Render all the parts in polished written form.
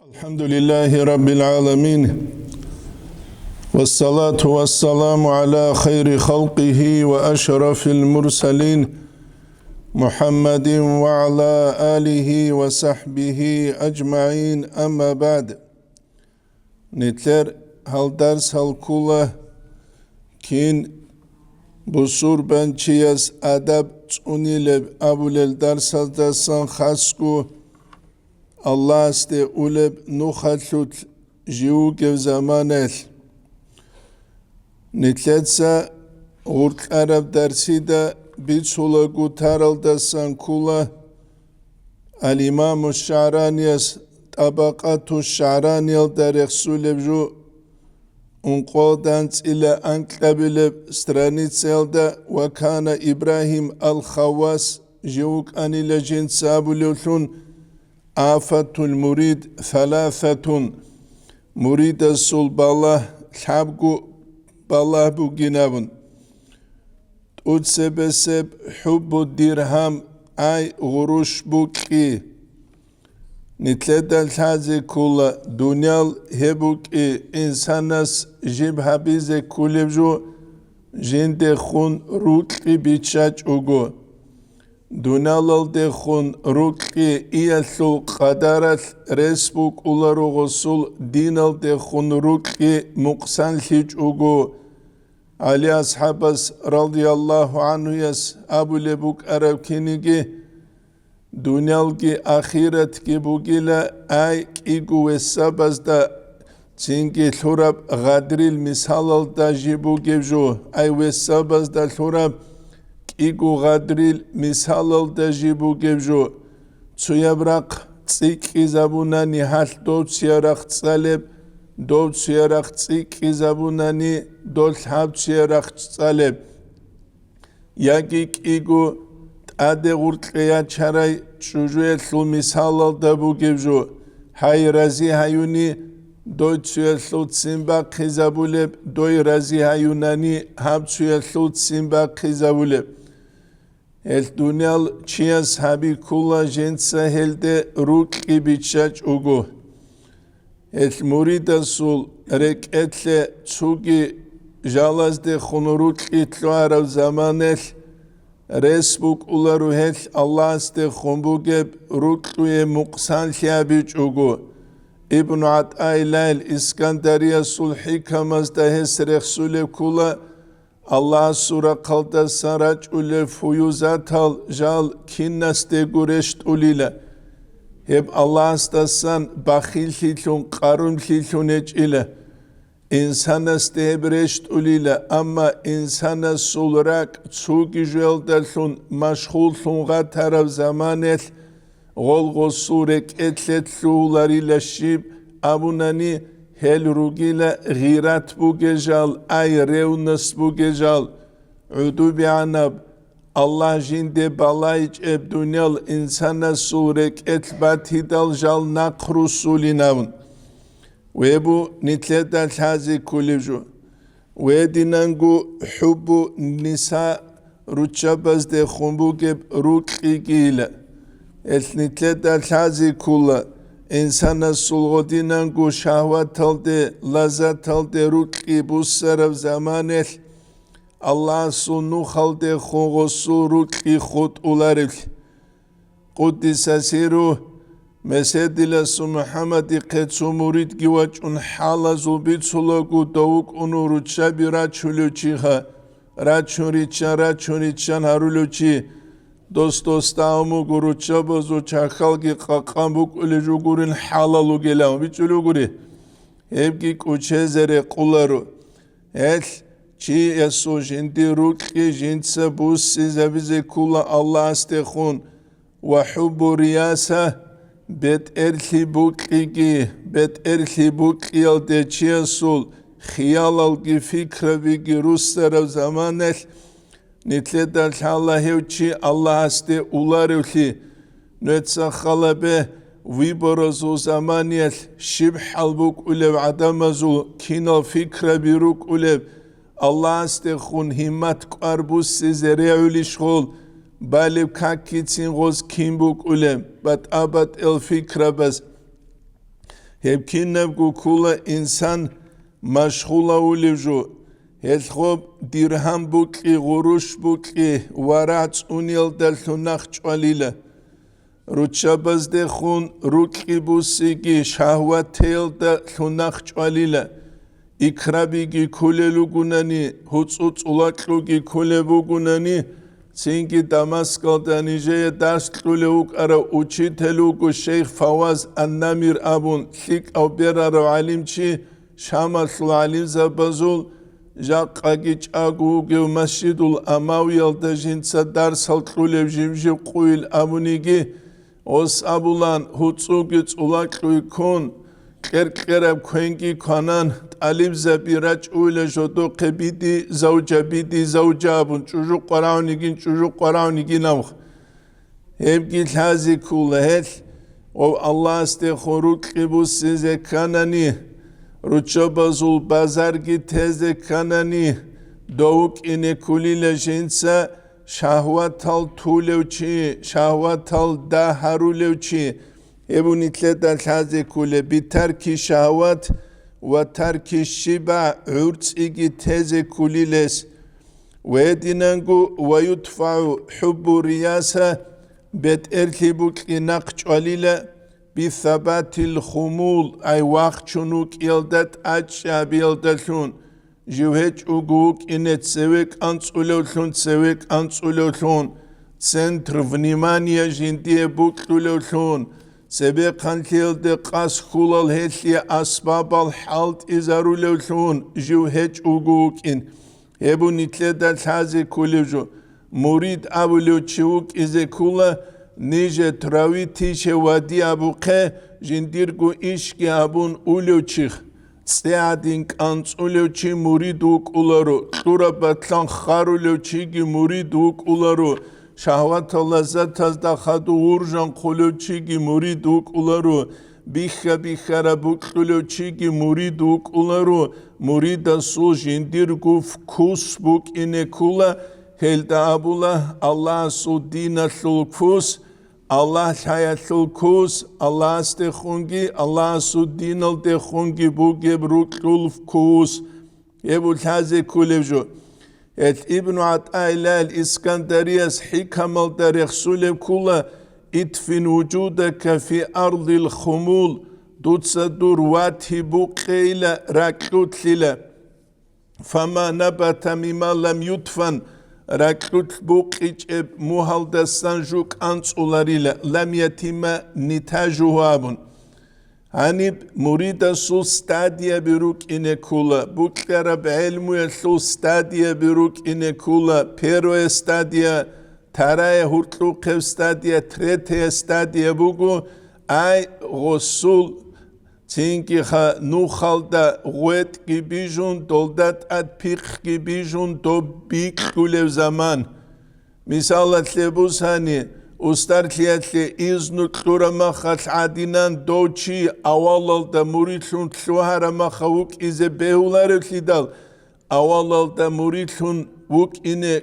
الحمد لله رب العالمين والصلاة والسلام على خير خلقه وأشرف المرسلين محمد وعلى آله وصحبه أجمعين أما بعد نتلر هل درس هل كله كين بصور بنچياس أدب تونيلب أبول الدرس الدرسان خاسكو Allah ste uleb nuchatlut jiugev zamanel. Nitletsa urk Arab dersida bitsula gutaral da sankula al-imam Sha'raniyas tabaqatu Sha'raniyal derexsulevju unqodans ila anklabileb stranitselda wa kana Ibrahim al-Khawas jiuk anilajin sabululun آفة المريد ثلاثة مريد السول بالله حبقو بالله بوغينابن تسبسب حب الدرهم أي غروش بوكي نتلد الحازي كل دنيال هبوكي إنسانس جيب حبيزي كولبجو جند خون روكي بيتشاج اوغو دونالال دخون روكي إيالو قدرت رسبوك أولارو غسول دينال دخون روكي مقسان ليج أوغو علي أصحابس رضي الله عنه يس أبو لبوك أرب كينيجي دونالكي أخيرت كي بوغيلا أي كيغو وسابس دا تينكي ثوراب غادريل مثالال دا جيبو جيبجو أي وسابس دا ثوراب إيغو غادريل مثالل دجيبو جبجو تسيابراق تسيك إزابوناني حال دوت سيارق تسالب دوت سيارق تسيك إزابوناني دوت حاب سيارق تسالب ياكيك إيغو تأدي غرقيا چراي چوجوه ثل مثالل دبو جبجو هاي رازي هايوني دوت سيارلو تسيمباق إزابولب دوي رازي هايوناني حاب سيارلو تسيمباق إزابولب الدنيال چياس هابي كولا جنسا هلده روكي بيتشاج اوغو المريد السول رك اتل تسوغي جالاز ده خنروك اتلو عرب زمانل رسبوك اولارو هل الله استه خنبوغب روكلوه مقسان ليابيج اوغو ابن عطايلال اسكندرية سلحي كماز ده هسرخ سولب كولا Allah sura qalda sarac ule fuyuzatal jal kinnaste gureşt ulila. Hep Allah astasan bakhil lilun qarun lilun ile. İnsana stebreşt ulila ama insana sulrak tsugijel dalun maşhul lunga taraf zamanel gol gosurek etlet lularıyla şib abunani هل روغيلا غيرات بوغجال اي ريونس بوغجال عدو بعنب الله جند بالايج اب دنيال انسانا سورك اتبات هدال جال نقرو سوليناون ويبو نتلد الحازي كوليجو ويدينانغو حبو نساء روچابز دي خنبوغب روكي جيلا نتلد الحازي كولا İnsana sulgodinangu şahvat aldı, lazat aldı, ruki bu sarab zamanel. Allah sunu halde khongosu ruki khut ularil. Kuddisasiru mesedila su Muhammadi qetsu murid givaç un hala zubit sulagu davuk unu rucha bir raçuluçiha. Raçuriçan haruluçi. Dostostaumu gurucha bozu çakhalgi qaqambuk ulejugurin halalu gelam biçuluguri hepki kuchezere qularu el chi yasu jindi ruki jinsa bus sizabize kula Allah astekhun ve hubbu riyasa bet erli buqigi bet erli buqiyal de chiasul khiyalal gi fikra vi girusara zamanel نتلد الله هوچي الله استه اولارولي نتسا خلبه ويبرزو زمانيل شب حلبوك اولب عدمزو كينو فكرة بيروك اولب الله استه خون همت قربوس سيزريعولي شغل بالب كاكيتين غوز كينبوك اولب بات ابات الفكرة بس هبكينبو كولا إنسان مشغولا وليجو هلخوب درهم بوكي غروش بوكي ورات أونيل دلتوناخ جواليلا روچابز دخون روكي بوسيگي شهوات تيل دلتوناخ جواليلا إكرابيگي كوللو گوناني هوتسوت اولاكلوگي كولبو گوناني سينگي دمسكال دانيجي داشتلوك أرى учителугу شيخ فواز النمير أبون ثيك أو بيرارو عليمشي شامل عليم زبازول جاق أجيج أقوغيو مسجد الأماوي الدجينسا درس الكلوليو جيمجيو قويل أبونيجي أوس أبولان هوتسوغيت أولاكلو يكون كرب كوينجي كونان تعليم زبيراج أولى جدو قبيدي زوجة بيدي زوجة أبون چوجو قراونيگين نمخ هبگي الهازي كولا هل و الله استخوروك قبوس سيزي كاناني روچابازول بازارگي تيزي كاناني دوك إني كولي لجينسا شهواتال تولوچي شهواتال داهرولوچي ابوني تلتا الهازي كولا بترك شهوات وترك الشبع عرس إيجي تيزي كولي لس ويدينانغو ويدفع حب الرياسة بيت ارتبوك إناقش عليلا بثبات الخمول أي وقت شنوك يلدت أجشا بيلدتون جوهج أقوك إنت سويك أنسولوثون سويك أنسولوثون центр внимания жиндие буктулоthon سبق خانتيل دقاس خولال هتلي أسباب الحالت إزارولوثون جوهج أقوك إن هبو نتلدا الحازي كوليجو مريد أبولو تشوك إزي كولا نيجة تراوي تيشي وادي أبوكي جنديرغو إشكي أبون أولو تشيخ تستيعدينك أنس أولو تشي مريد وك أولارو تورا بطلان خارولو تشيجي مريد وك أولارو شهوات اللذت از دخدو ورجان قلوچيگي مريد وك أولارو بيخا ربوك قلوچيگي مريد وك أولارو مريد سو جنديرغو فكوس بوك إني كولا هلدا أبولا الله سو دين الثلكوس الله الحياة الثلكوس الله استخونجي الله سو دين الدخونجي بوكي بروك الفكوس يبو الحازي كوليجو ابن عطاء الإسكندرية حكم الدريخ سولب كولا ادفن وجودك في أرض الخمول دوتسدور واتي بوقيلة راكلوت للا فما نبت مما لم يدفن راكلوت بوقيج موهل دستانجوك أنسولاريلا لم يتم نتاجه أبن هنيب مريد سو ستاديا بروك إنكولا بوكرا بعلمو سو ستاديا بروك إنكولا بيرو ستاديا تراي هرتلو قف ستاديا تريتي ستاديا بوغو أي غسول تينكي خا نوخالدا غويت كي بيجون دولدات اد بيخ كي بيجون دو بيك كوليو زمان مثالة لبوس هاني استرتليتلي إزنو تلورما خال عادينان دوشي أولال دا مريدلون تلوهارا مخا وك إزي بيهولارو تليدال أولال دا مريدلون وك إني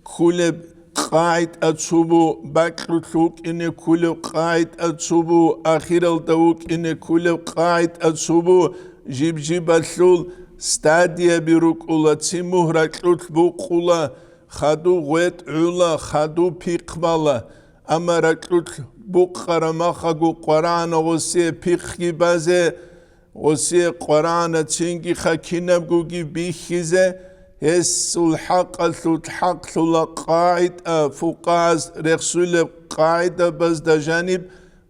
كولب قاعد أتصوبو باكرو تلوك إني كولب قاعد أتصوبو أخيرال دا وك إني كولب قاعد أتصوبو جيب أتلول ستاديا بيروك أولا تيموه راكلوت بوك أولا خادو غويت عولا خادو بيقبالا أما ركلوت بقرة مخاقو قرآن غسي بيخي بازي غسي قرآن تشينجي خاكينا بقوغي بيخيزي هسو الحق الحق قاعد فقاز رسول قاعدة بز دا جانب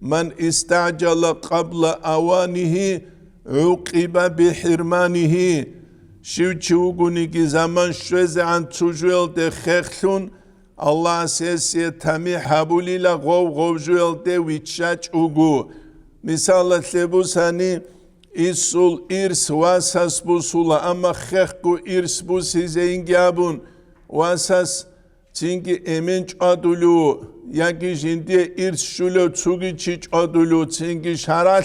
من استعجل قبل أوانه عقب بحرمانه شو تشوغونيكي زمان شوز عن تجويل دي خيخلون الله سيسي تامي حابولي لا غو جويل دي ويتشاج اوغو مثال تلبوساني إسول إرس واساس بوسولا أما خيخكو إرس بوسي زينجابون واساس تينجي إمنج أدولو ياكي جندي إرس شولو تسوغي چيج أدولو تينجي شارال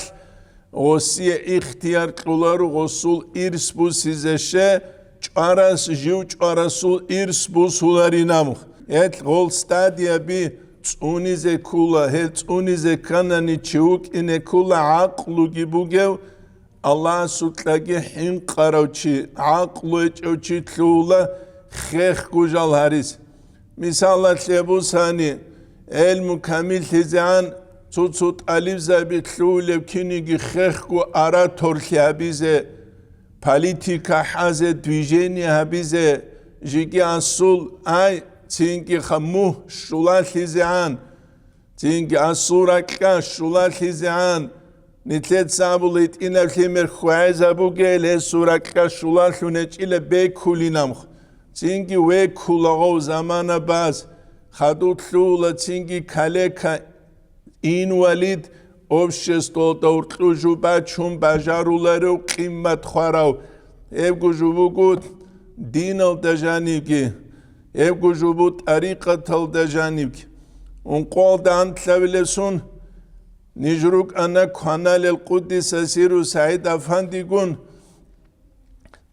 غسي اختيار كلارو غسول إرس بوسي زيشه چارس جيو چارسول إرس بوسولاري نامخ ات غول ستاديا بي توني زي كولا هت توني زي كاناني تشوك إن كولا عقلو جيبوغيو Allah sutlagi hin qarochi aqlochi tlula khekh gujal haris misalla lebusani el mukamil tizan tsut alif zabit tlule kinigi khekh gu ara torkhabize politika haze движение habize jigi asul ay tingi khamu shulal tizan tingi asuraka shulal tizan Nitlet sabulit iner himer khwaiza bugele suraka shulal hunechile be kulinam tingi we kulago zamana baz khadut lula tingi kaleka invalid obshesto dortluju bachum bajarularo qimmat kharav evgujubugut dinal dajanivki evgujubut tariqatal dajanivki unqoldan tlavlesun Nijruk ana kanal el Quddis asiru Said Afandi gun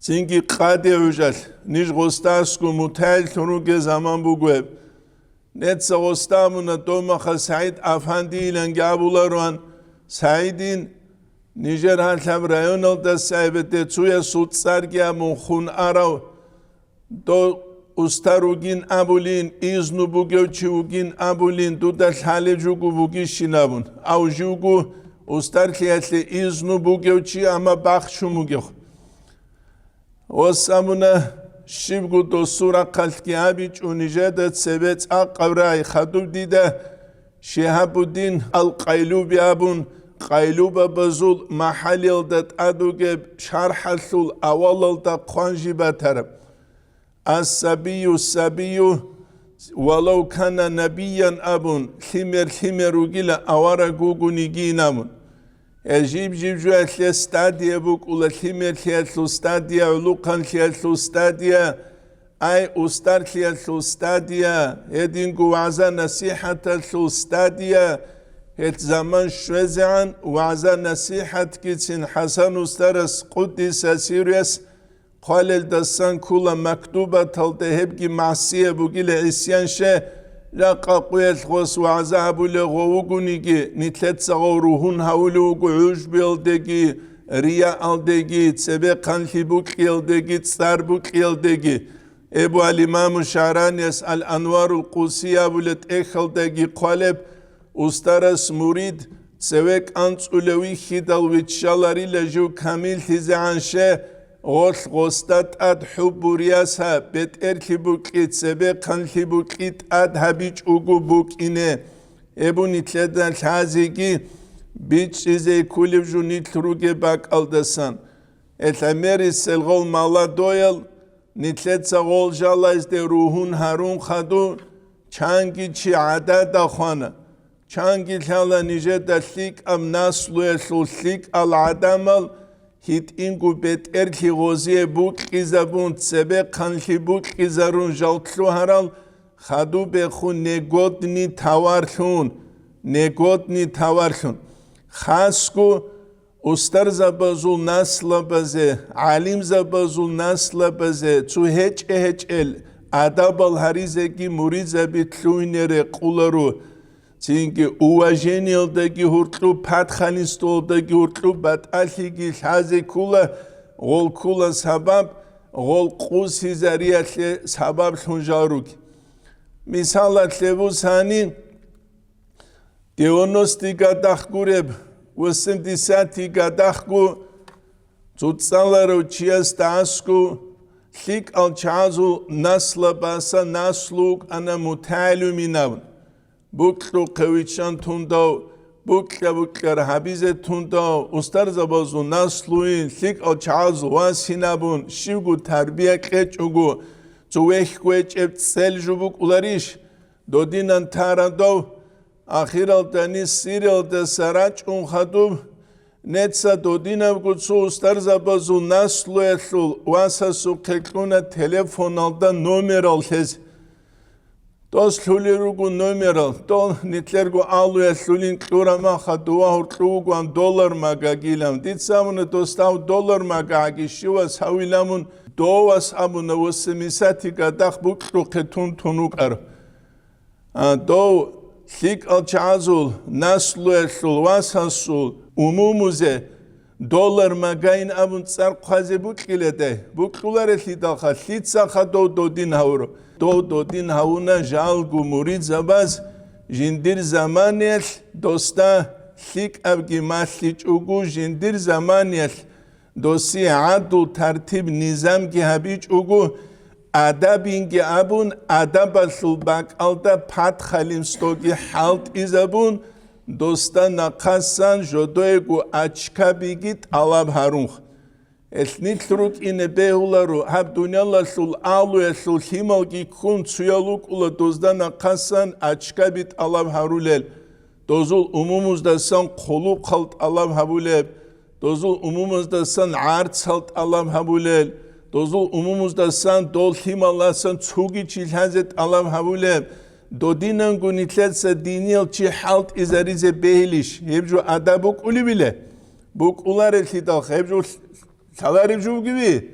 Zingi qade ujal Nij gostasku mutail tunuge zaman bugweb Netsa gostamuna domaha Said Afandi ilan gabularuan Saidin Nijer halab rayonalda sahibete tsuya sutsargya munkhun arav Do ustarugin abulin iznu bugevchiugin abulin dudal halejugu bugi shinabun aujugu ustarkhiatle iznu bugevchi ama bakhshumugev osamuna shivgu dosura qalki abich unijada sebet aqavrai khadub dida Shihabuddin al-Qaylubi abun Qayluba bazul mahalildat aduge sharhasul awalda qanjiba tarab السبي ولو كان نبيا أبون خمر وقيل أورا قوقو نيجينامون أجيب جو أتلي استاديا بوك ولا خمر خياتلو استاديا ولوقان خياتلو استاديا أي أستار خياتلو استاديا هدين وعزا نصيحة تلو استاديا هت زمان شوزعان وعزا نصيحة كيتسين حسن أستارس قدس سيريس قال الدسان كل مكتوبة تلتهب معصية بقيل عسيان شه لقا قوية الخوص وعذاب لغوغونيجي نتلت صغوروهن هولوغو عجب يلدگي رياء الدگي تسبقان لبوك يلدگي تستربوك يلدگي ابو الامام الشعران يسأل انوار القوسية بلت اخل دگي قالب استرس مريد تسوك انت اولوي خيدال ويتشالاري لجو كامل تزعان شه غوث غوستات اد حبورياسها بيت اركي بوكيت سبقان لبوكيت اد هبيج اوغو بوكينه ابو نتلدن الحازيكي بيج ازي كوليب جو نتلروغي باك الدسان اتاميري سلغول مالا دويل نتلد سغول جالا ازدي روحون هارون خدو چانگي چي عدد خوانا چانگي تالا نجد ليك ام ناسلو يسلو ليك العدمال هيت إنكو بيت إركي غوزيه بوك إزابون تسبه قنلي بوك إزارون جالتلو هرال خدو بخون نگودني تاورخون خاصكو استر زبازول نسل بزه علم زبازول نسل بزه تو هچ ال ادب الهریزگی مرید زبیتلوینره قولارو Çünkü uvajenildagi hurtlu patxalistolagi hurtlu bat'aligi hazi kula gol kula sabab gol qus hizariyatle sabab hunjaruk. Misalat levu sani deonosti gadahgureb usimdisati gadahgu tutsalaro chiastasku lik alchazu nasla basa nasluk ana mutaluminavun. Buklu kavichan tundao, bukla rahabize tundao, ustar zabazu nasluin, lik alchazu wasinabun, shivgu tarbiya kechugu, zuwechkwech eptsel jubuk ularish, dodinan taradov, akhiral danis siril de sarach khadub, netsa dodinav gutsu ustar zabazu naslu etlul, wasa sukekluna telefonalda numeral hez. Dos lulirugu numeral, dol nitlergu alu etlulin klurama khadua hurtlugu an dollar magagilam. Ditsamuna dostav dollar magagi shivas hawilamun dowas abuna wasimisati gadakh buklu ketun tunuk ar. Do lik alchazul naslu etlul wasasul umumuze دولار مگاین ابون سر قازه بکیلده بکولار لیداخا لیتساخا دو دین هاورو دو دین هاونا جال گمورید زباز جندیر زمانیل دوستا لیک ابگی ماسلیچ اوگو جندیر زمانیل دوستی عدل ترتیب نظام کی هبیچ اوگو ادبینگی ابون ادب سلبک alda pat خالیم ستوگی حالت ایزابون دوستا نقصان جدویگو açka بگید alab harunch Esnit ruk ine behularu hab dunyalar sul alu sul himalgi kun suyaluk ula dozdan akasan açka bit alab harulel dozul umumuzda san kolu kalt alab habuleb dozul umumuzda san art salt alab habulel dozul umumuzda san dol himallar san tsugi çilhazet alab habuleb dodinan gunitletsa diniyel çi halt izarize behiliş hebju adabuk uli bile buk ular elhidal hebju Salarıcı gibi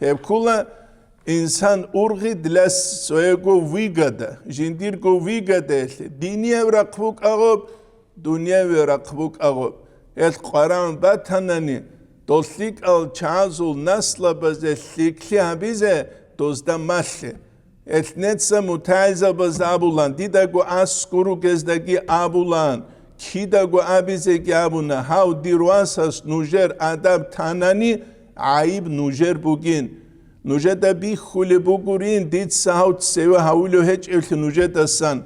hep kula insan urgi diles soyego vigada jindirgo vigada diniye rakbuk ağab dünya ve rakbuk ağab et qaran batanani dostlik al çazul nasla bazeslikli habize dozda masle et netsa mutaiza bazabulan didago askuru gezdagi abulan Kidago abize gabuna hav dirwasas nujer adab tanani ayib nujer bugin nujer da bi khule bugurin dit saut seva hawlo hech el nujer dasan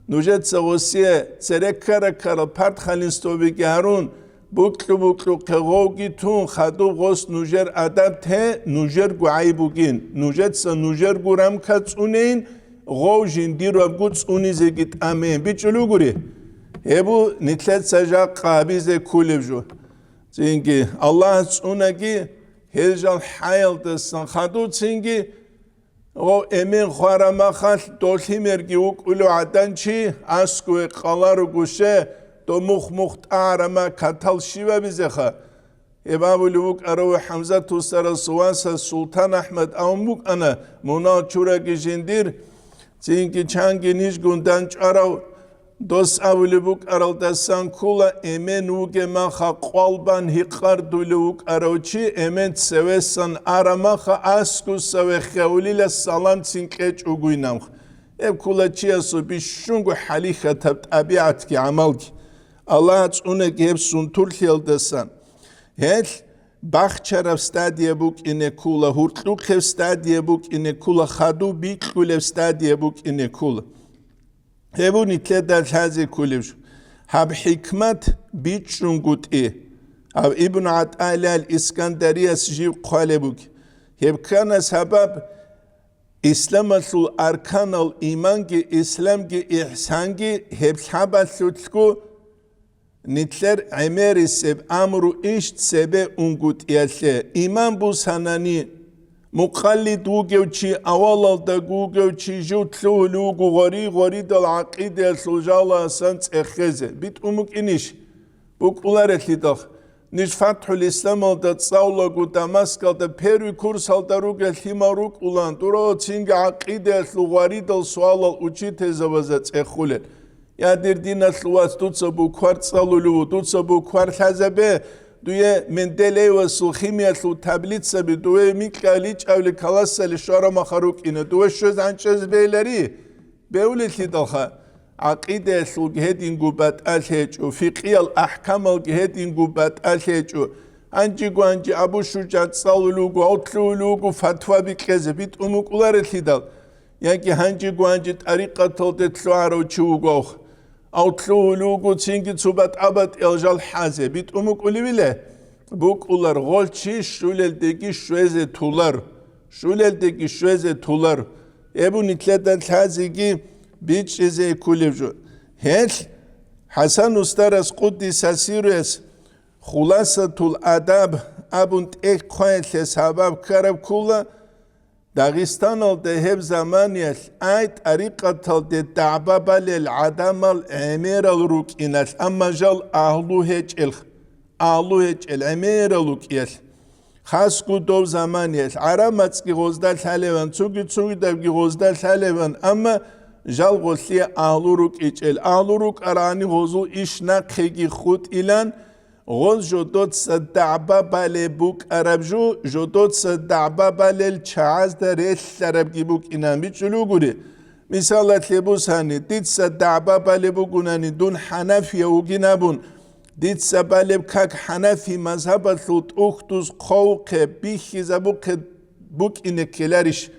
nujer tsawosiye tserekara kara part khalin stobi garun buklu qagogi tun khadu gos nujer adab the nujer gu ayib bugin nujer sa nujer guram katsunein gojin dirab guts unizegit amen bichulu guri Ebu nitlet saja kabize kulevju. Çünkü Allah sunagi hejal hayal desan khadu çünkü o emin kharamakal dolhimergi ukulu adanchi asku qalaru gushe do muht arama katal shiva bizekha. Ebabuluk araw Hamza tusara suwasa Sultan Ahmed Amuk ana muna churagi jindir. Çünkü changi niş gundan araw Dos avlubuk araldasan kula emen uge maha qalban hiqar duluk arochi emen sevesan aramaha asku save khawlila salam sinqech uguinam ev kula chiasu bishungu haliha tabiat ki amal ki Allah une geb suntur hildasan hel Bakhcharab stadie buk ine kula hurtluk stadie buk ine kula khadu bik kula stadie buk ine kula Ebu nitledal hazi kulivj. Hab hikmat bichunguti. Hab ibn At'ala al-Iskandariya sjiv qalebuk. Heb kana sabab İslam asul arkan al iman ki İslam ki ihsan ki heb sabab sutku nitler emeri seb amru işt sebe ungut yelse. İman bu sanani مقلد وجوتشي أول دجوجوتشي جوتلو لوجو غري دل عقيدة سوجالا سنت إخزة بيت أمك إنيش بوك أولارت لدخ نيش فتح الإسلام ده تصاولا جو دمشق ده بيرو كورس هل دروج الهيماروك أولان دورا تينج عقيدة سوغري دل سوالا وشي تزوجت إخولة يا دير دين السواس توتس بو كوارت سالولو توتس بو كوارت هزبه دوی مندله و سوخیمیت و تبلیت سبی دوی میکالیچ اولی کلاسل شارا مخروک اینه دوی شوز انچز بیلری بیولیتی داخل عقیده سوگهد این گوبت الهج و فقی الاحکام الگهد این گوبت الهج و انجی گو انجی ابو شجاعت سالولوگو اوتلولوگو فتوا بیکزه بیت اموکولارتی دال یکی هنجی گو انجی طریقه تلدت لوارو چوگوخ Outluğu çünkü subat abat elcal haze bit umuk ulivile buk ular golçi şuleldeki şueze tular ebu nitleden hazigi bit şeze kulevju hel Hasan ustaras Kuddis asires khulasatul adab abunt ek koyet sabab karab kula Dağistan oldu hep zamaniyel ait arikatal de da'babal el adamal emir aluruk inel amma jal ahlu heç el emir aluk yel khasku dov zamaniyel aramatski gozdal halevan tsugi devgi gozdal halevan amma jal gosli ahluruk el ahluruk arani gozu iş naqhegi khut ilan غوز جدود صدعبا باله بوك عربجو جدود صدعبا باله الچاز در الشرب کی بوك اینم بیچلو گوری مثالت لبوس هنی دید صدعبا باله بوگونانی دون حنفی اوگی نبون دید سباله بکک حنفی مذهب ثوت اختوز قوق بیخی زبوک بوك اینه کلارش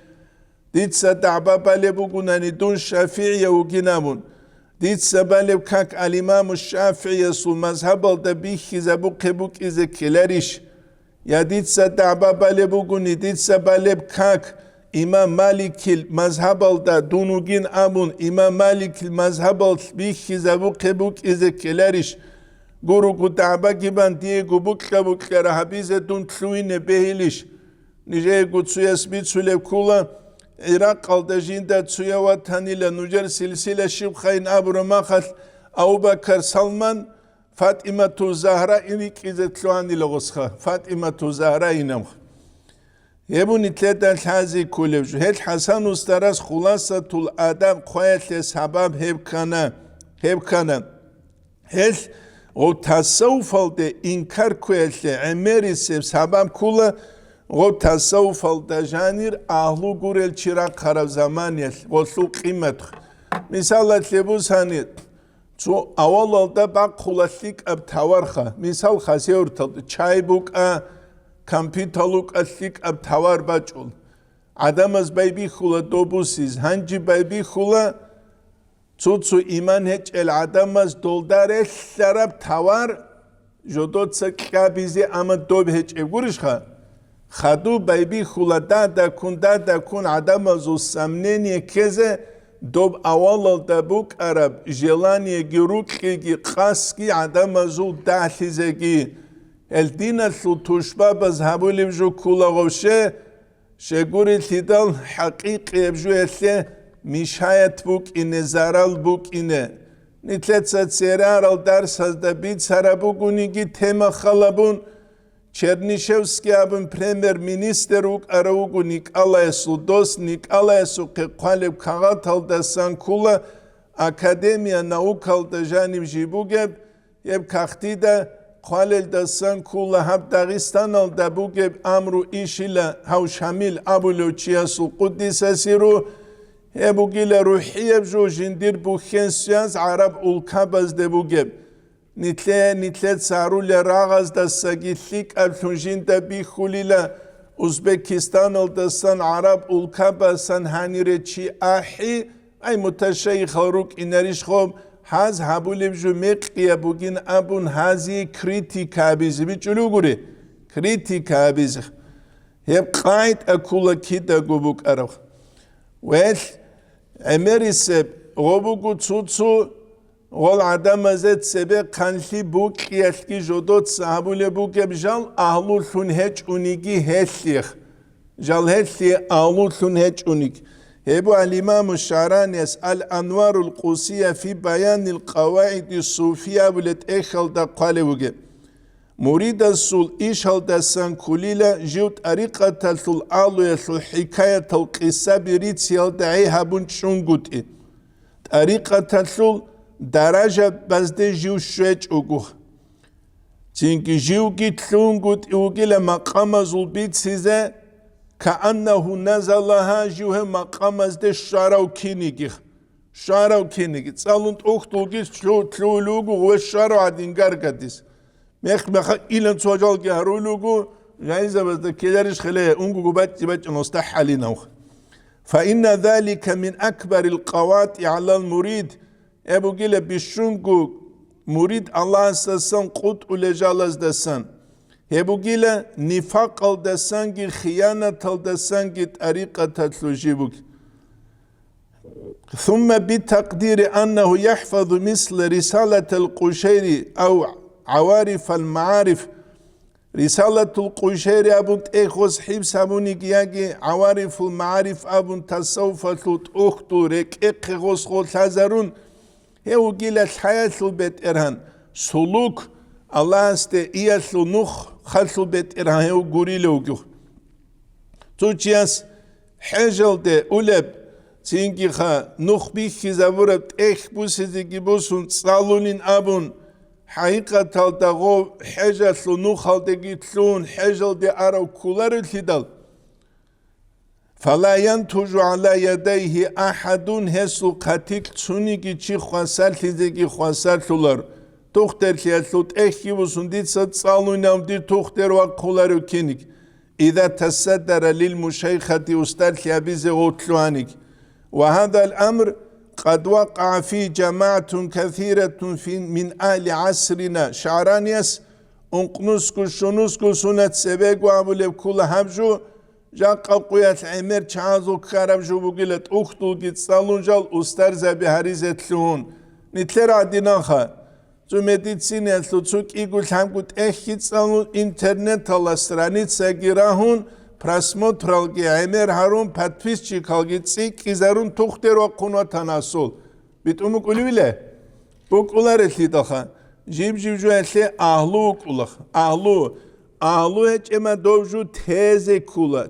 دید صدعبا باله بوگونانی دون شافعی اوگی نبون دید سباله بکک الامام الشافعی سو مذهب الدبیخی زبوک بوک ایزه کلارش یا دید صدعبا باله بوگونی دید سباله بکک امام مالک مذهب الدا دونوگین امون امام مالک مذهب البیخی زبوک بوک ایزه کلارش گورو گو دعبا گیبان دیه گو بوک را حبیز دون تلوین بهیلیش نیجه گو تسوی اسبید سوله کولا عراق قلدجینده تسوی وطنیله نوجر سلسله شب خین ابرو مخل او بکر سلمان فاطمه تو زهرا اینی کیزه تلوانی لغسخه فاطمه تو زهرا اینم یبون اتلتن حازی کولوجو هل حسن استرس خلاصه طول آدم خویت سبب هب کنه هل o tasavvufalda inkar kuyelle emeri sebab kula o tasavvufalda janir ahlu gurel çırak karav zamaniyel o su kıymet misalat lebus hani şu avalda bak kulaslik ab tavarxa misal xaseur çay buk a kampitaluk aslik ab tavar bacul adamaz baybi khula dobusiz hangi baybi khula Цуцу иман хеч эл адамаз долдаре шараб тавар жодот сакабизи ама доб хеч евгуришха хаду байби хулада да кун адамаз усамнение кезе доб авал да бук араб желание гирукги qaski адамазу дахлизеги эл дина су тушба базhabулим жу кулаговше шегури тидал хақиқи евжу эсе Mişayet buk ine zaral buk ine nitletsa tseral ders hazda bit sarabugunigi tema khalabun Chernishevski abun premier minister uk araugunik alayesu dosnik alayesu ke qalib kagatal da sankula akademiya naukal da janim jibugeb yeb kaxtida qalil da sankula hab Dagestan al da bugeb amru ishila haw shamil abuluchiyasu quddis asiru Ebu gile ruhiye bjo jindir bu khensiyans Arab ulkabaz de bu geb. Nitle tsarule ragaz da sagitlik altunjin da bi khulila Uzbekistan aldasan Arab ulkabasan hanireçi ahi ay mutaşayih haruk ineriş khob haz habule bjo meqiye bugin abun hazi kritika bizi bir çuluguri kritika bizi hep qait akula kida gubuk araq Well Emeriseb robugu tsutsu gol adam azet sebe kanli buk yelki jodot sahabule buk ebjal ahlul sun heç unigi heslih jal hesli ahlul sun heç unig Ebu al-İmam Şarani al-Anwarul Qusiye fi bayanil qavaidi sufiya bulet ekhal da qale buge Murida sul ishal da sankulila jut ariqatal sul aluya sul hikayatal qissa biritsiyal da'i habun chunguti. Ariqatal sul daraja bazde jiv şveç uguh. Çünkü jiv git chungut ugile maqama zul bit size kaannahu nazalaha jivhe maqamazde şarav kinigih. Şarav kinigih. Salunt uhtulgis çulugu ve şarav adingar gadis. مخ إلى توجال جهرولوجو جايزة بس كدرش خلاه أنجو جبت نستح علينا فإن ذلك من أكبر القواطع على المريد أبو جيل بيشونجو مريد الله سسان قط ولجالس دسان أبو جيل نفاق الدسان جي خيانة الدسان جي طريقة تلوجيبوك ثم بتقدير أنه يحفظ مثل رسالة القشيري أو عوارف المعارف رسالة القشيري أبن تأخذ حبس أبن يجي عوارف المعارف أبن تصوف أختو رك أخذ خل حزرون هو جيل الحياة البيت إرهان سلوك الله استئياس نخ خلص البيت إرهان هو غوريلو جو توجياس حجل ده أولب تينجي خا نخ بيخي زورت إخ بوسيزي جبوسون صالونين أبن حقيقة تلتغو حاجة ثنو خلدقي تلون حاجة دي أرو كولار تدل فلا ينتج على يديه أحد هسو قتيك تسونيكي چي خواسال تزيكي خواسال تولار تختر تلت اخي وسنديت ستسالو نامدير تختر وقولارو كينيك إذا تصدر للمشيخة أستاذ لابيز غوتلوانيك وهذا الأمر قد وقع في جماعة كثيرة من آل عصرنا شعرانيس انقنسكو شنسكو سنة سبيق وعبولي كل حبجو جاقا قوية عمر چازو كاربجو بقلت اختو جيت صالون جال أستاذ زبي هريزت لون نتلر عدناخا جو медицины слуцук игуль хамгут эхит салон интернет ала страница гирахун просмотралги эмер харун подписчикалги цик изарун тухтеро кунатанасул битуму кулвиле букулар этлидаха жибжужуэтле ахлу кулах ахлу эчема довжу тезе кула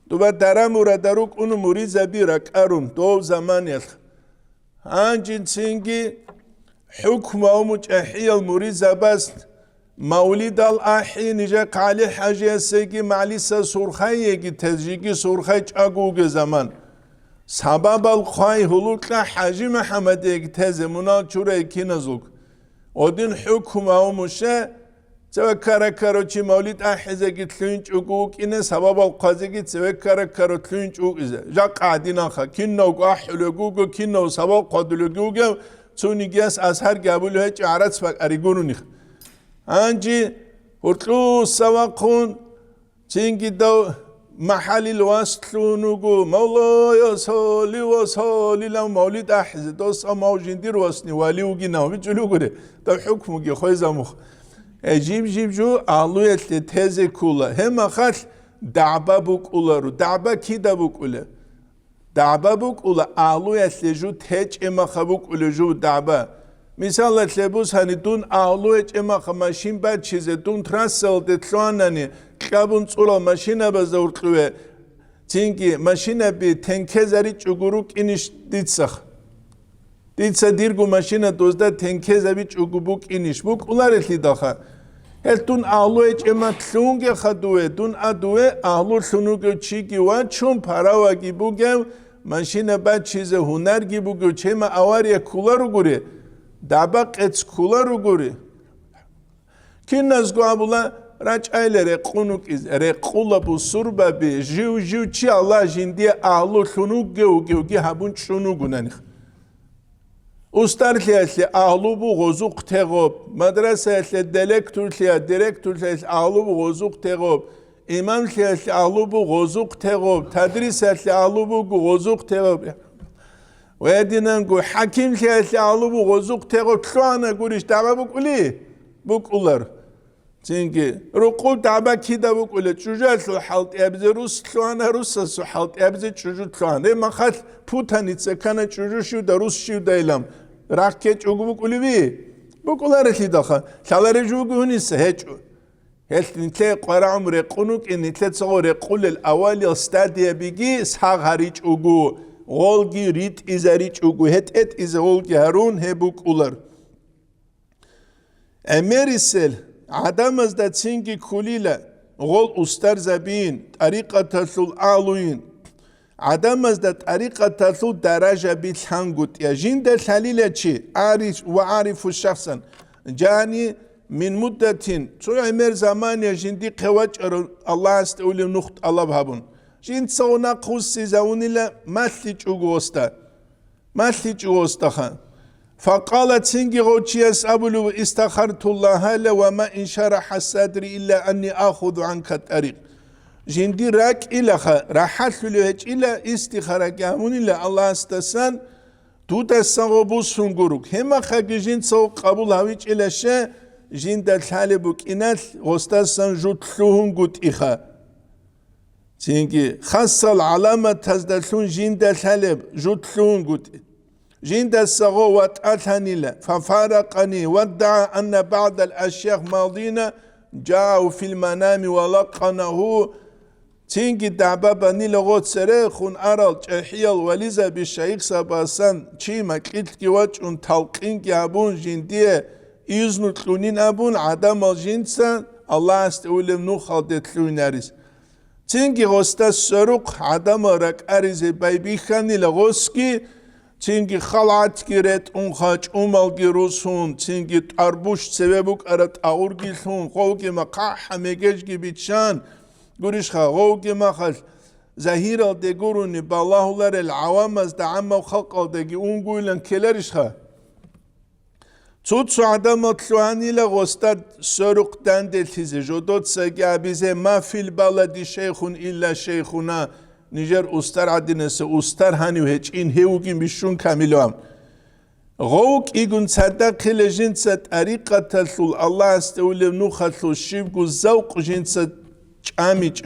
дуба дарамура дарук уну муриза бирак арум дов заманел анжин цинги حكم ومجحي المريزة بس مولد الأحي نجاك علي حاجة سيجي معلسة سرخي تزيجي سرخي أقوق زمان سبب الخاي هلوك لا حاجة محمد تزمنا شوري كنزوك ودين حكم ومشا سوى كارا چي مولد أحي زيجي تلونج أقوق إنه سبب القازيجي سوى كارا تلونج أقوق جاك عدنا خا كنوك أحلو أقوق كنو سبب قدلو أقوق سونيجياس أزهر قابلوا هيك عرض فك أريجونونيخ أنجي هرتلو سواقون تيجي دو محل الوصلونوجو مولا يا صالي وصالي لو مولد أحز دوس موجين دير وصني والي وجينا وبيجلو كده ده حكمه جي خويز مخ أجيب جو علوية تهزي كولا هم أخذ دعبة بوك أولارو دعبة كيدا بوك أولا دعبة بوك أولا أعلوية تلجو تهج إما خبوك أولا جو دعبة مثال تلبوس هني دون أعلوية إما خماشين بعد چيزة دون ترسل تتلواناني كابون تقولا ماشينة بزور قوة تينكي ماشينة بي تنكزاري چوگوروك إنش ديتسخ ديتسا ديرگو ماشينة دوزده تنكزاري چوگوبوك إنش بوك أولا رتلي داخل هل دون أعلوية إما تلونگه خدوه دون أدوه أعلو تلونگه چيگي وان چون پراواگي بوگم ماشین بعد چیز هنرگی بگو چه ما آواری کولا رو گوری دعبق اتس کولا رو گوری کی نزگو ابولا رچ ایله رقونوک از رقولا بو سربا بی جو چی الله جندی آلو شنو گی هبون شنو گوننخ استارلی آلو بو غزوق تغوب مدرسه دیرکتور آلو بو غزوق تغوب İmam şehirli alubu gozuk teğob, tedris şehirli alubu gozuk teğob. Ve edinen gu hakim şehirli alubu gozuk teğob. Şu ana guriş dava bu kuli, bu kular. Çünkü rukul dava kida bu kuli. Çocuğa su halt ebze Rus, şu ana Rus'a su halt ebze çocuk şu ana. Makat putanitse kana çocuğu şu da Rus şu da ilam. Raket ugu bu kuli bi. Bu kular etli daha. Şaları jugu hunisse hiç. هل نتلاقي قرام رقونك إن نتلاقي صغور رقول الأولي استادية بيجي ساق هريج أوغو غولجي ريت إذا ريج أوغو هت إذا غولجي هارون هبوك أولر أميريسل عدم ازداد سنجي كوليلا غول أستار زبين طريقة تسول آلوين عدم ازداد طريقة تسول درجة بيتحنقوت يا جين ده تحليلة چي وعارف شخصا جاني من مدة شو عمر زمان يا جندي قواج الله استولي نخت الله بهبون جند صونا قوس زوني لا ما تلج خان فقالت سنجي غوتشيس أبلو استخرت الله لا وما إن شرح الصدر إلا أني آخذ عنك الطريق جندي راك إلى راحت له إلى استخارة جامون إلا الله استسان توتسان غبوس سنجروك هما خاجين سو قبول هويج إلى شيء جين دالحالي بوك إنال غستاسان جوتلوهن قد إخا تينكي خاصة العلامة تزدالون جين دالحالي جوتلوهن قد جين دالساغو واتأتاني لا ففارقني وادعى أن بعض الأشياء ماضين جاءوا في المنام ولقنه تينكي دعباباني لغوت سريخون أرال جحيال وليزا بالشيخ سباسان چي مكيلتكي واجون تلقين جابون جين ديه iznu tlunin abun adam al jinsa Allah astulem nu khaldet tlunaris tingi hosta soruk adam rak arize baybi khani lagoski tingi khalat giret un khach umal girusun tingi tarbush sebebuk arat aur gilsun qowgi maqah megej gibichan gurish kha qowgi maqal zahir al de guruni ballahular el awamaz da amma khalq al de ungulan kelerish kha Tutsu adam atluani la gostad soruk dande tize jodot sagabize ma fil baladi sheikhun illa sheikhuna Niger ustar adinese ustar hani hiç in heugin bishun kamilam Gowk igun sadaq khilejinsa tariqatul Allah astawle nu khatlu shibgu zawq jinsa chamic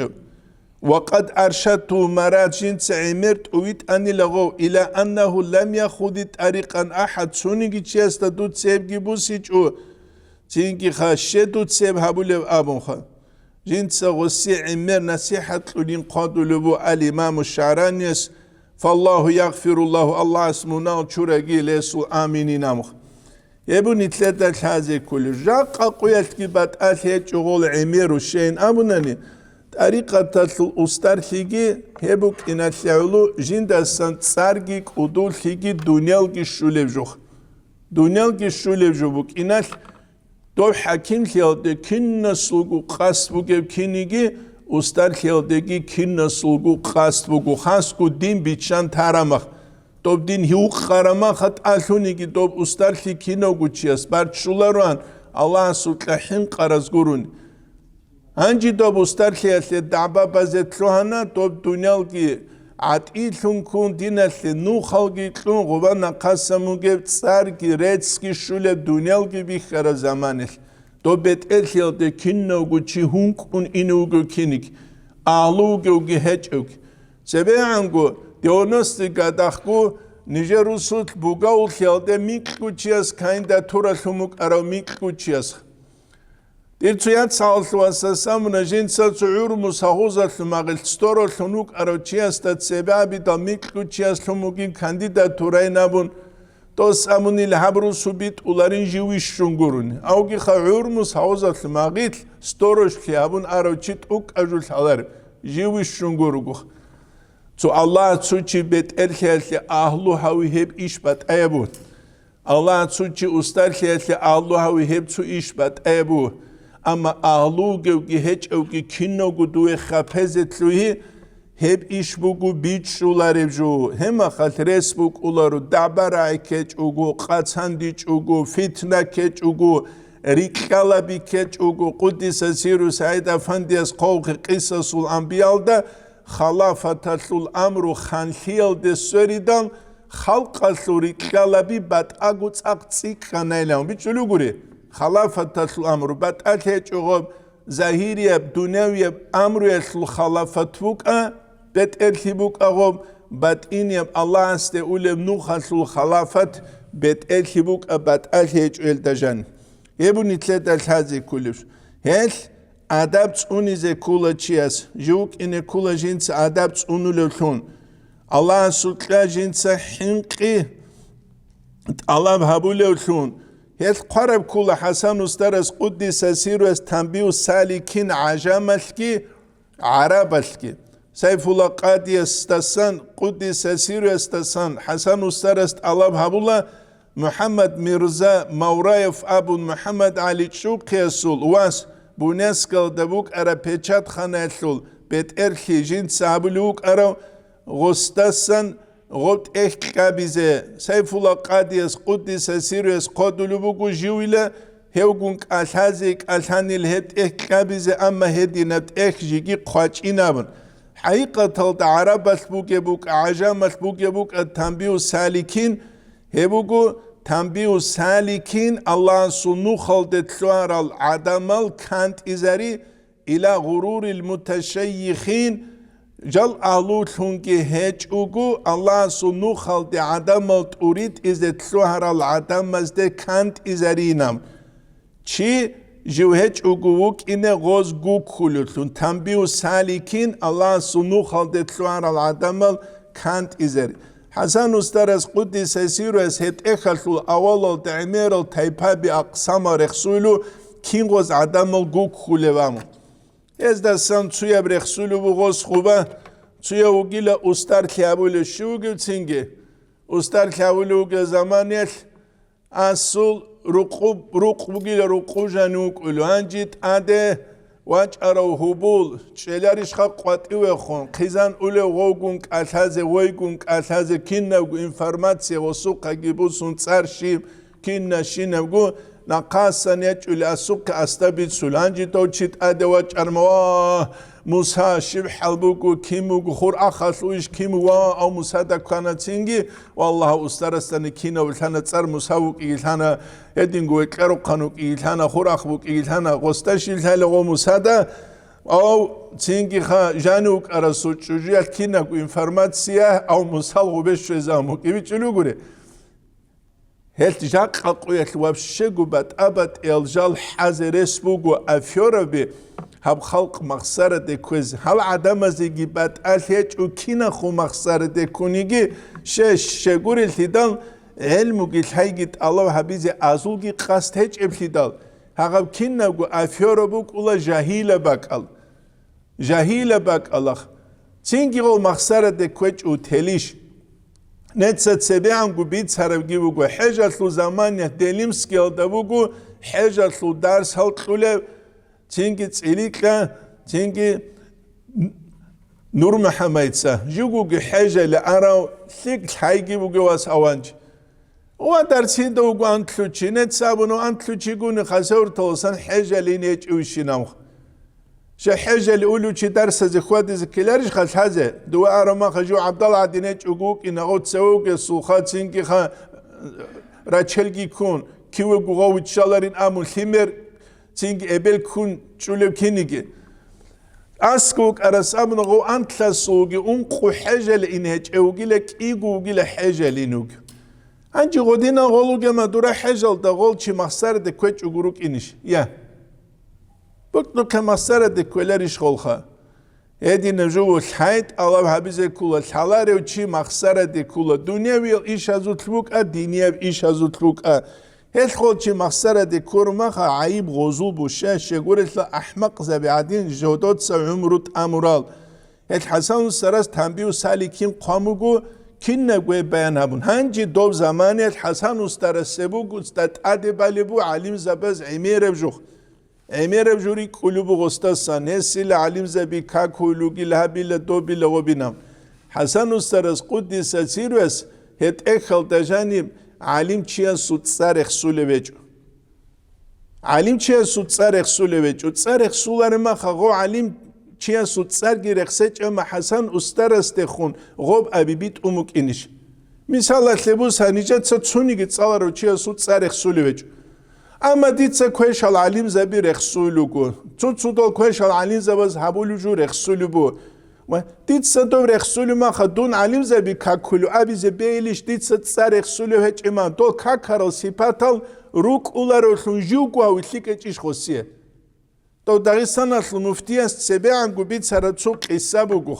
وقد أرشدته مراجين سعمرت ويت أني لغو إلى أنه لم يخذ طريقا أحد سونيكي تشيستا دوت سيب جيبوسيج أو تينكي خاشي دوت سيب هابولي أبون خا جنسا غسي عمر نصيحة لين قادو لبو الإمام الشعرانيس فالله يغفر الله اسمنا وشورجي ليسو آمينين أمخ يبو نتلتا الحازي كل جاقا قويت كبات أثيت شغول عمير الشين أبوناني طريقة الأستار ثيجي هبوك إن الثعلو جند السنت سارجي قدول ثيجي دنيالجي شوليف جوخ دنيالجي شوليف جوبوك إن دو حكيم ثيالد كن سلوكو قاست بوكب كنيجي أستار ثيالدگي كن سلوكو قاست بوكو خاصكو دين بيتشان تارمخ دوب دين هيوق خارمخ خط ألونيجي دوب أستار ثي كينوغو تشياس بارد شولاران الله سلطحين قرز قرون Анжи доб устарлиалли даба базетлухана доб дунялги атилун кун диналли нухалги тлун гувана қасамуге царги рецки шуле дунялги бихара заманил добет элхилде кинногу чихунк ун инугу киник алугуги хечуг себеангу диагностика гадахгу нижерусут бугаул хилде миккучиас кайнда туралумук ара миккучиас Ирцуят сааллуаса самна жинса цуурму сахузатлу магил сторол лунук арочиаста себаби да миклучиас лумугин кандидатурай набун тос амунил хабру субит уларин живиш шунгурун ауги хаурму сахузатлу магил сторош хиабун арочит ук ажул халар живиш шунгуругу цу Аллах цучи бет эрхелли ахлу хави хеб ишбат айбу Аллах цучи устархелли ахлу хави хеб цу ишбат айбу Ama ağluğu hiç evki kinnogu duye xaphezetluhi hep işbugu biçular evju hem xaltres buk ularu dabara keç ugu qatshandiç ugu fitna keç ugu rikala bi keç ugu Qudis Siru Said Efendiyas qawqi qisasul anbiyalda xalafatul amru xanxiyal de söridan xalqasu rikala bi bat aguts aqtsik kanaylan biçulu guri خلافة الأمر بات أتهج أغب ظاهرية دنيوية أمر يسل خلافة بوكا بات أتهبوك أغب بات إنيب الله استقول نوخة الخلافة بات أتهبوك بات أتهج إلتجان يبو نتلت الهازي كلش هل أدابت أوني زي كولا تشياس جوك إني كولا جنس أدابت أونو للثون الله سلطة جنس حنقي الله بهابو للثون هل قرب كل حسن استرس قدس سيرو استنبيو سالكين عجاملكي عربلكي سيف الله قادي استسان قدس سيرو استسان حسن استرس الله بهابولا محمد ميرزا مورايف أبو محمد علي شوقي السول واس بونسكال دبوك أرا بيتشات خانالسول بيت إرخي جين سابلوك أرا غستسان غوت إحكابيزه سيف الله قاديس قدس سيريس قدلوبو جويلا هيوغونك ألهازيك ألهاني الهد إحكابيزه أما هدي نبت إحجيكي قواج إنابن حقيقة تلت عرب البوك عجام البوك التنبيه سالكين هيبوكو تنبيه سالكين الله سنو خلدت لوار العدمال كانت إزاري إلى غرور المتشيخين جل أهلو تونكي هيج أوغو الله سنو خلد عدمال توريد إزت لوار العدم مزده كانت إزارينام چي جو هيج أوغوك إنه غوز غوك خلوتلون تنبيه سالكين الله سنو خلد لوار العدمال كانت إزاري حسن استرس قدس سيروس هت اخلو اولو تعميرل تايبابي اقسام رخصولو كينغوز عدم الگوك خولوامو از دستان توی برخصولو بغوز خوبه توی اوگیل استر کابولو شوگو تینگه استر کابولو که زمانیت اصول رقوب بگیل رقوب جنوک اولو هنجید اده واج ارو هبول چلارش خب قطعی و خون قیزان اولو غوگون کالتازه ویگون کالتازه کین نوگو انفرماتسی و سوق گیبو سونتسر شیم کین نشی نوگو نقاصن يجعل السوق استبد سولانجي توچيت ادواج ارموا موسى شبح حلبوكو كيمو خور اخاسويش كيمو او موسى دكاناتينجي والله استرستن كينو ثنا صر موسى كيلثانا ادينغو قرو قانو كيلثانا خور اخبو كيلثانا غوستاشيل ثالغو موسى او تينجي خا جانوك ارسو چوجيال كيناكو انفورماتسيا او موسى غوبش زامو كيبيچلو غوري هلت جاك قويت وابشي قبت أبت إلجال حزرس بوغو أفيوربي هب خلق مخسر دي كوز هل عدم زيگي بات ألهيج و كينا خو مخسر دي كونيگي شغور التدال علمو گيل هايگيت الله حبيزي أزولگي قاست هيج ابتدال هغب كينا گو أفيوربوك اولا جاهيل باك جاهيل باك الله تينگي غو مخسر دي كوز و تليش نتسات سبيعن گو بيت سربگي بگو حجة زمانية دليم سكيل دا بگو حجة درس هل قوله تينگي تسيليكا تينگي نور محمد سا جوگو حجة لأراو ثيك حيگي بگو واس اوانج و درسي دا بگو انتلوچي نتسابونو انتلوچي گو نخسور توسان حجة لينيج اوشيناو حاجة اللي يقولوا شي درس زخوات زكيلارش خالص هذا دواء رما خجو عبد الله عدينيج عقوق إن غوت سووك السوخات سينكي خا راتشلجي كون كيو غو تشالرين أمول ثمر سينكي إبل كون شولو كينيجي أسكوك أرسامن غو أنتلا سوقي أنقو حاجة لإنهج أوجي لك إيجو جيل حاجة لينوك أنجي غودينا غولو جما دورا حاجة لدغول شي مخسر دكويت عقوق إنش بكتو كمسارة دكولاريش خولخا هذه نجوو الحيط الله حبيزة كولا الحلاري وشي مخسارة دكولا دنيا ويل إيش هزوتلوك دنيا إيش هزوتلوك هل خول شي مخسارة دكور مخا عيب غزول بوشا شغورت لا أحمق زبعدين جودات سا عمرت أمورال هل حسن سرس تنبيو سالكين قاموغو كين نگوه بیان هبون هنجي دوب زماني حسن استرسبو استاد بالبو علم زبز عمير بجوخ امیر بجوری قلوب غستاسان هسیل علیم زبی که کلوگی لحبیل دو بیل و بینم حسن استرس قدس سیروس هت اخل تجانیم علیم چیه سود سر اخسول وجو علیم چیه سود سر اخسول وجو سر اخسولار ما خو علیم چیه سود سر گرخسچ اما حسن استرس تخون غوب ابیبیت اموک اینش مثال لبوس هنیجت سونی گت سالارو چیه سود سر اخسول وجو اما دیتسا کوش al علیم زبی رخصولو کو تو کوش al علیم زباز هبولو جو رخصولو بو و دیتسا تو رخصولو ما خدون علیم زبی کاکولو ابی زبیلیش دیتسا تسا رخصولو هچ اما دو کاکارل سیپاتال روک اولارو خنجو کو اوتلیک اچیش خوسیه تو داغستان اصل مفتی است سبیعن گو بیت سراتسو قصه بگو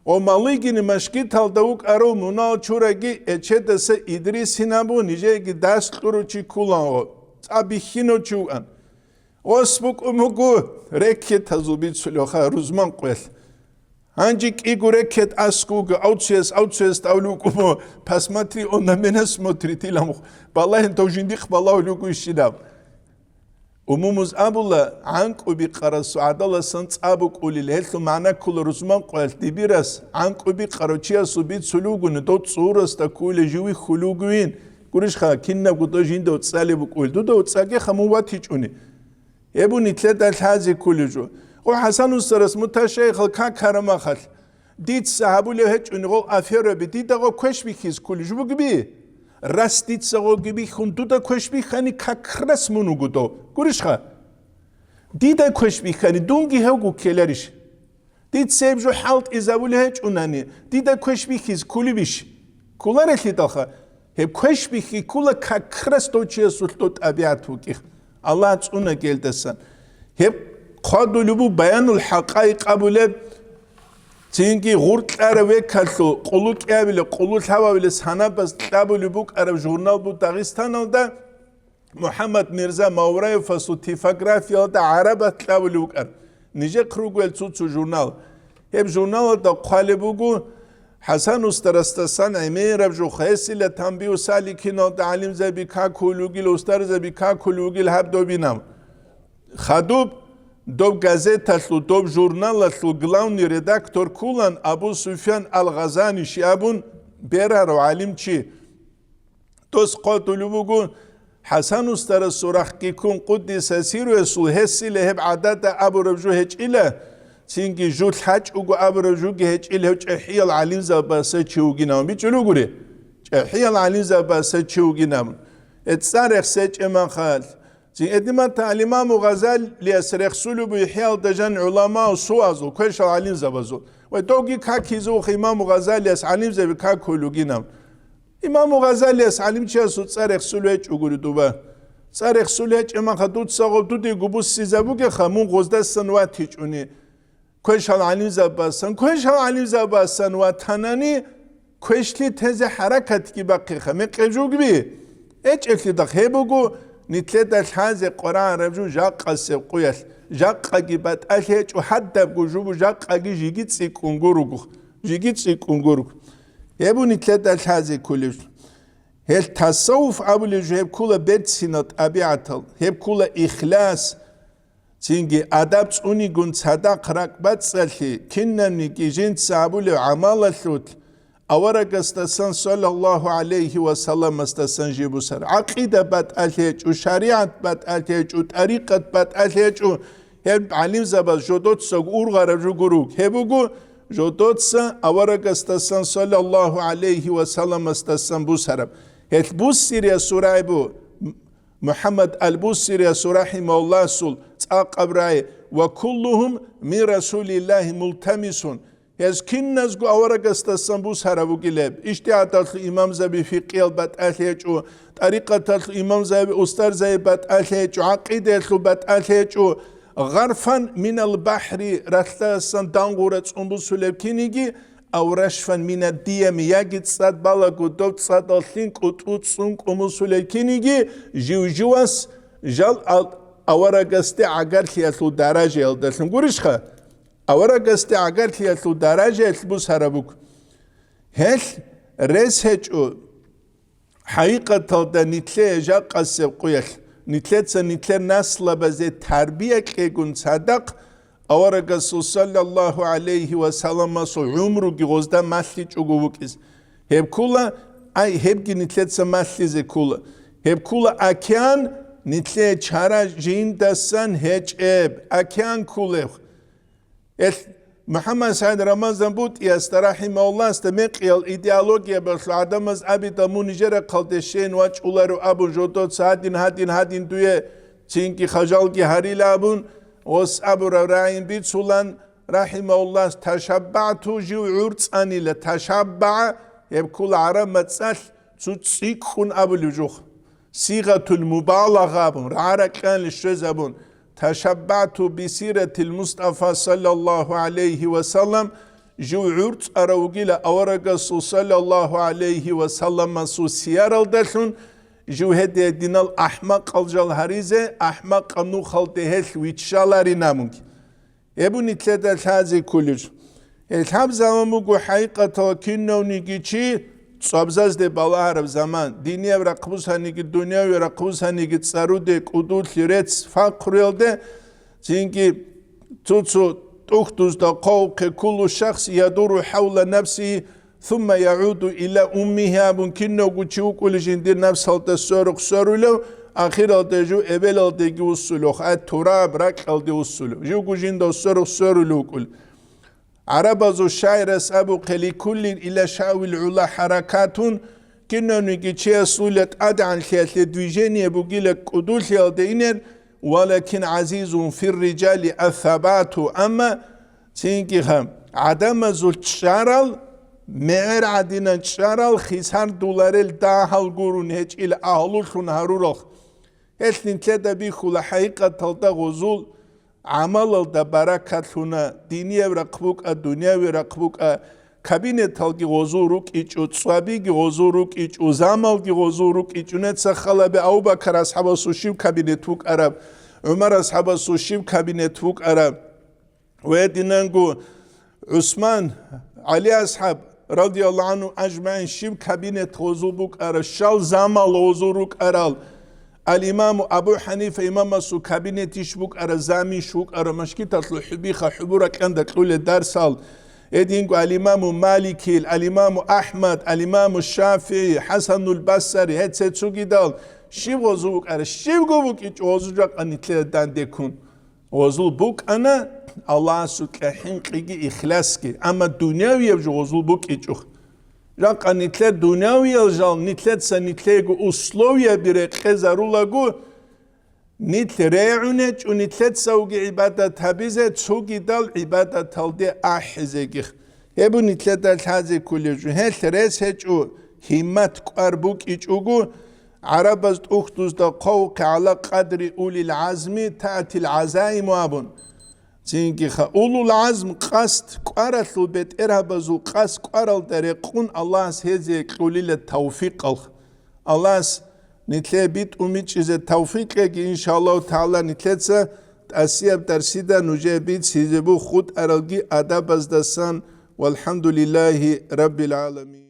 o malıgini meşkit aldavuk aro munal çuragi eçedese İdris hinabu nicegi ders turuçi kullanı tabi hino çuğan osbuk umugu reket hazubit sülüha ruzman koyal hancik igu reket askugu outses tavluk umu pasmatri onda menes motri tilamuk ballahin tovjindik ballahu lugu işidam umumuz abulla ank ubi qarasu adala sant abuk ulil heltu mana kul ruzman qal dibiras ank ubi qarochia subit sulugun dot suras ta kule juwi khuluguin gurish kha kinna gudojin dot salibu qul dot sage khamuwat hichuni ebuni tledal hazi kuluju o hasan ustaras mutashayikh ka karama khal dit sahabul hichuni go afero bi dit go kweşbikiz kuluju bu gibi راستیت سعی gibi خونتو دا کش بیخانی کاکرس منو گودو گوریش خا دیده کش بیخانی دونگی هاگو کلریش دید سیب جو حالت ازاوله هیچ اونانی دیده کش بیخیز کلی بیش کلاره لیدا خا هب کش بیخی کلا کاکرس تو چیه سلطت ابیات وکیخ الله از اونا گلدستن هب قادلو بو بیان الحقایق قبوله Цинги гуртлара векалу quluk evile quluk havavile sanabas tabulu buk arab jurnal bu Dağistan'da Muhammed Mirza Mavrayev fasu tipografiyada Arabat tabulu buk ar. Nice krugel tutsu jurnal. Hep jurnalda qalibugu Hasan Ustarastasan Emir Rabju Khaysil Tambiu Salikino Alim Zabika Kulugil Ustar Zabika Kulugil Habdobinam. Khadub Dob gazeta slu dob jurnala slu glavni redaktor kulan Abu Sufyan al-Ghazani şiabun beraro alimçi tos qatulubugu Hasan Ustara surahkikun Quddisa siru sul hessile hep adata Abu Rabju hiç ile çünkü jul hac ugu Abu Rabju hiç ile hiç ihiyal alim zabasa çuginam bir çuluguri ihiyal alim zabasa çuginam etsarek seç eman khal Edima ta'limamu Ghazal liyasrekhsulu bu ihyal dajan ulama suazu kwesh alim zabazu ve dogi kakizu İmam Ghazal yas alim zabi kakuluginam İmam Ghazal yas alim chiasu tsarekhsulu hiç uguri duba tsarekhsulu hiç ema khadut sago tudi gubus sizabu ke khamun gozdasan wa hiç uni kwesh alim zabasan wa tanani kweshli teze harakat ki baqi khame qeju gibi hiç ekli da hebugu نتلد الحاز قرآن رجو جاق السب قيل جاق جبت أشيء وحتى بجوب جاق جيجيت سيكونغورو جيجيت سيكونغورو يبو نتلد الحاز كلش هل تصوف أبو الجهب كله بيت سنت أبيعتل هب كله إخلاص تيجي أدب أني جن صدق ركبت سلخي كنا نيجين سابول عمل الثوت أورق استسان صلى الله عليه وسلم استسان جيبو سر عقيدة بات ألهيج وشريعة بات ألهيج وطريقة بات ألهيج هب علم زبا جودوت سوغ أورغا رجو گروك هبوغو جودوت سا أورق استسان صلى الله عليه وسلم استسان بو سرب هل بوس سيريا سورة بو محمد البوس سيريا سورة مولا سول تاقبراي وكلهم من رسول الله ملتمسون Ez kinnas gu avaragastassan bu saravugileb. İştihatatlı İmam Zabi fiqiyal bat alhecu, tariqatatlı İmam Zabi ustar Zabi bat alhecu, aqidetlu bat alhecu, gharfan minal bahri rastassan dangurat umbu sulevkinigi, avrashfan minad diyemi yagit sad balagu dot sad alhink ututsun umu sulevkinigi, jivjivas jal avaragaste agarhiyatlu daraje aldasın. Gurishka. أورق استعجال في الدرجة البوس هربوك هل رزهج حقيقة ده نتلي جاق السبقية نتلي نسل بزي تربية كيكون صدق أورق صلى الله عليه وسلم عمره جوزدا مالي جوجوكيز هب كولا أي هب نتلي مالي زي كولا هب كولا أكيان نتلي شارع جين دسان هج أب أكيان كوله محمد سعد رمضان بود يستراحم الله استمق الإيديولوجيا بالعدمز أبي تمون جرى قلتشين واج أولارو أبو جودot hadin duye çünkü خجالگی هری لابون وس أبو راين بيت سولان رحمه الله تشبعت جو عرض أني لتشبع يبكل عرب متسال تسيكون أبو الوجوه صيغة المبالغة أبون رعرك كان للشوز أبون تشبعت بسيرة المصطفى صلى الله عليه وسلم جو عرض أروغيل أورق صلى الله عليه وسلم سو سيار الدشون جو هدي دين الأحمق الجال هريزة أحمق أمنو خلطهش ويتشالاري نامونك يبو نتلد الحازي كلش الحب زمامو حقيقة كنو نيجيشي صابزاز دي بالعرب زمان دينيا ورقبوز هنيجي دنيا ورقبوز هنيجي تصارودي قدول لريتس فاقريل ده زينكي توتسو تختوز دا قوق كل شخص يدور حول نفسه ثم يعود إلى أمه أبن كنو قوشيوك ولجندير نفس هالتا سورق سورولو آخر هالتا جو إبل هالتا جو السلوخ التراب رك هالتا السلوخ جو قوشين سورق سورولو كل عربز الشاعر أبو قلي كل إلى شاو العلا حركات كنا نجي سولة أدعى الخيال دويجيني بقولك قدول دينر ولكن عزيز في الرجال الثبات أما تيجيهم عدم زول شارل مهر عدنا شارل خسار دولار الداخل قرون هج إلى أهلوشون هرولخ إثنين كده بيخو لحقيقة تلتا غزول عمل دا بركاتنا دينية رقبوك دنيا رقبوك كابينت هالجي غزوروك إيش وتصابيجي غزوروك إيش وزاملجي غزوروك إيش ونتسا خلابي أو بكر أصحاب السوشيب كابينتوك عرب عمر أصحاب السوشيب كابينتوك عرب ويدينانجو عثمان علي أصحاب رضي الله عنه أجمعين شيب كابينت غزوبوك عرب شال زامل غزوروك عرب الإمام أبو حنيفة إمام سو كابينت يشبوك عرب زامي شوك عرب مشكلة الحبيخة حبورك عندك لول الدرسال إدينكو الإمام مالكي الإمام أحمد الإمام الشافعي حسن البصري هتسيت سوغيدال شيب غزوك أنا شيب غوبوك إيش غزوجك أني تلي دان ديكون غزول بوك أنا الله سوك حنقيقي إخلاصكي أما الدنياوي يبجو غزول بوك إيش رق أني تلي دنياوي يلجال نتلي تسا نتلي أسلوية بريق زارولغو نتل ريعونج ونتل تسوغي عبادة تبيزة تسوغي دال عبادة تلدي أحزيغيخ هبو نتل دال تازي كل جو هل ريس هجو همت قربوك إجوغو عربز أختوز دا قوك على قدر أولي العزم تأتي العزائم وابون زينكيخ أولو العزم قصد قرثو بيت إرهبزو قصد قرل دريقون الله سيزيك قولي للتوفيق الله نتلي بيت أميت إذا توفيق إن شاء الله تعالى نتلي تأسيب درسيدا نجي بيت سيزبو خود أرلقي أدب أزدسان والحمد لله رب العالمين